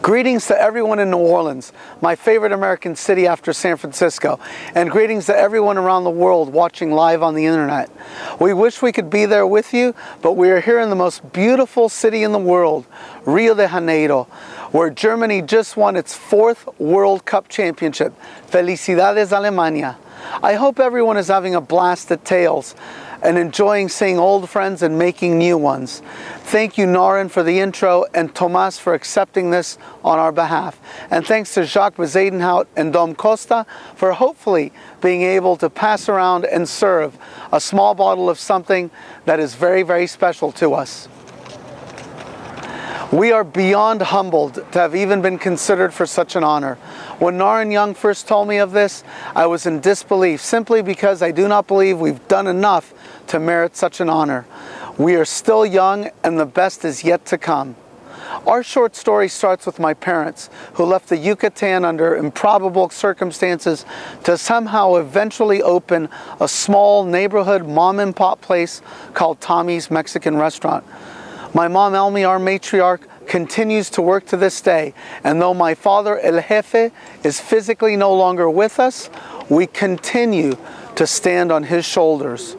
Greetings to everyone in New Orleans, my favorite American city after San Francisco, and greetings to everyone around the world watching live on the internet. We wish we could be there with you, but we are here in the most beautiful city in the world, Rio de Janeiro, where Germany just won its 4th World Cup championship. Felicidades, Alemania. I hope everyone is having a blast at Tales and enjoying seeing old friends and making new ones. Thank you, Naren, for the intro, and Tomas for accepting this on our behalf. And thanks to Jacques Bezadenhout and Dom Costa for hopefully being able to pass around and serve a small bottle of something that is very, very special to us. We are beyond humbled to have even been considered for such an honor. When Naren Young first told me of this, I was in disbelief, simply because I do not believe we've done enough to merit such an honor. We are still young, and the best is yet to come. Our short story starts with my parents, who left the Yucatan under improbable circumstances to somehow eventually open a small neighborhood mom-and-pop place called Tommy's Mexican Restaurant. My mom, Elmi, our matriarch, continues to work to this day, and though my father, El Jefe, is physically no longer with us, we continue to stand on his shoulders.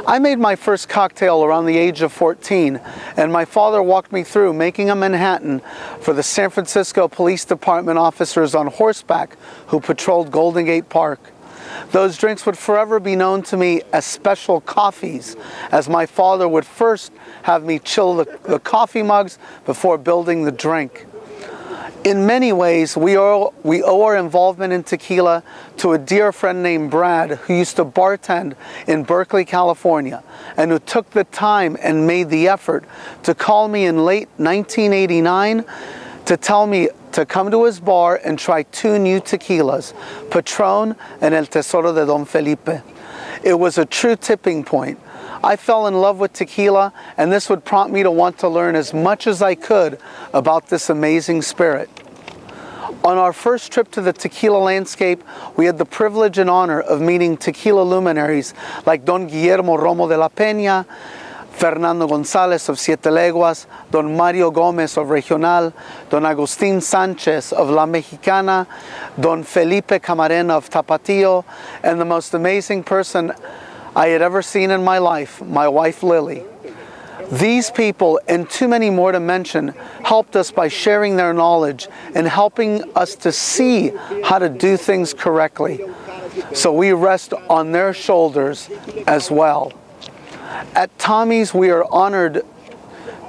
I made my first cocktail around the age of 14, and my father walked me through making a Manhattan for the San Francisco Police Department officers on horseback who patrolled Golden Gate Park. Those drinks would forever be known to me as special coffees, as my father would first have me chill the coffee mugs before building the drink. In many ways, we owe our involvement in tequila to a dear friend named Brad, who used to bartend in Berkeley, California, and who took the time and made the effort to call me in late 1989 to tell me to come to his bar and try 2 new tequilas, Patron and El Tesoro de Don Felipe. It was a true tipping point. I fell in love with tequila, and this would prompt me to want to learn as much as I could about this amazing spirit. On our first trip to the tequila landscape, we had the privilege and honor of meeting tequila luminaries like Don Guillermo Romo de la Peña, Fernando González of Siete Leguas, Don Mario Gómez of Regional, Don Agustín Sánchez of La Mexicana, Don Felipe Camarena of Tapatío, and the most amazing person I had ever seen in my life, my wife Lily. These people, and too many more to mention, helped us by sharing their knowledge and helping us to see how to do things correctly. So we rest on their shoulders as well. At Tommy's, we are honored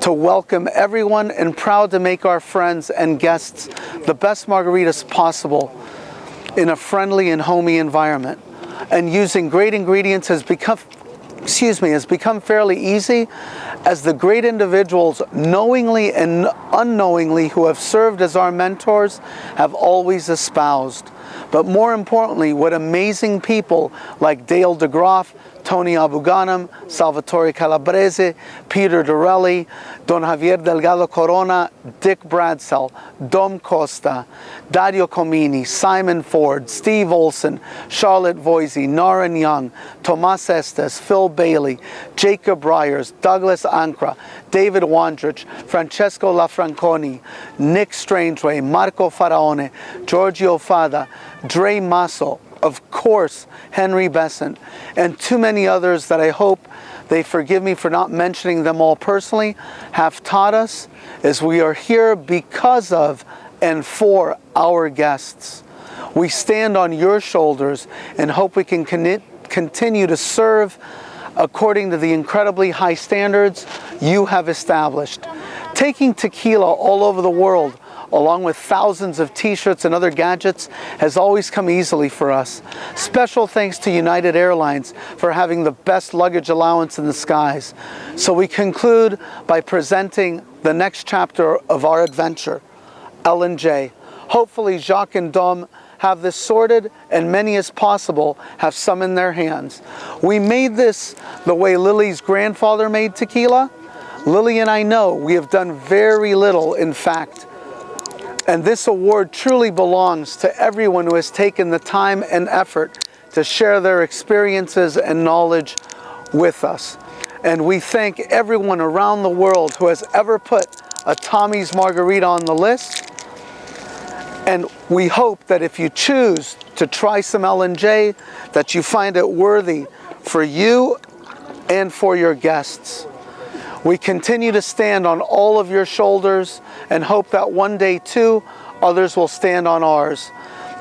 to welcome everyone and proud to make our friends and guests the best margaritas possible in a friendly and homey environment. And using great ingredients has become fairly easy, as the great individuals, knowingly and unknowingly, who have served as our mentors have always espoused. But more importantly, what amazing people like Dale DeGroff, Tony Abuganam, Salvatore Calabrese, Peter Dorelli, Don Javier Delgado Corona, Dick Bradsell, Dom Costa, Dario Comini, Simon Ford, Steve Olson, Charlotte Voisey, Naren Young, Tomas Estes, Phil Bailey, Jacob Ryers, Douglas Ancra, David Wandrich, Francesco Lafranconi, Nick Strangeway, Marco Faraone, Giorgio Fada, Dre Masso, of course, Henry Besant, and too many others that I hope they forgive me for not mentioning them all personally, have taught us, as we are here because of and for our guests. We stand on your shoulders and hope we can continue to serve according to the incredibly high standards you have established. Taking tequila all over the world, along with thousands of t-shirts and other gadgets, has always come easily for us. Special thanks to United Airlines for having the best luggage allowance in the skies. So we conclude by presenting the next chapter of our adventure, L&J. Hopefully Jacques and Dom have this sorted, and many as possible have some in their hands. We made this the way Lily's grandfather made tequila. Lily and I know we have done very little, in fact. And this award truly belongs to everyone who has taken the time and effort to share their experiences and knowledge with us. And we thank everyone around the world who has ever put a Tommy's Margarita on the list. And we hope that if you choose to try some L&J, that you find it worthy for you and for your guests. We continue to stand on all of your shoulders and hope that one day too, others will stand on ours.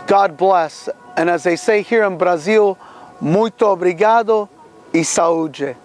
God bless. And as they say here in Brazil, muito obrigado e saúde.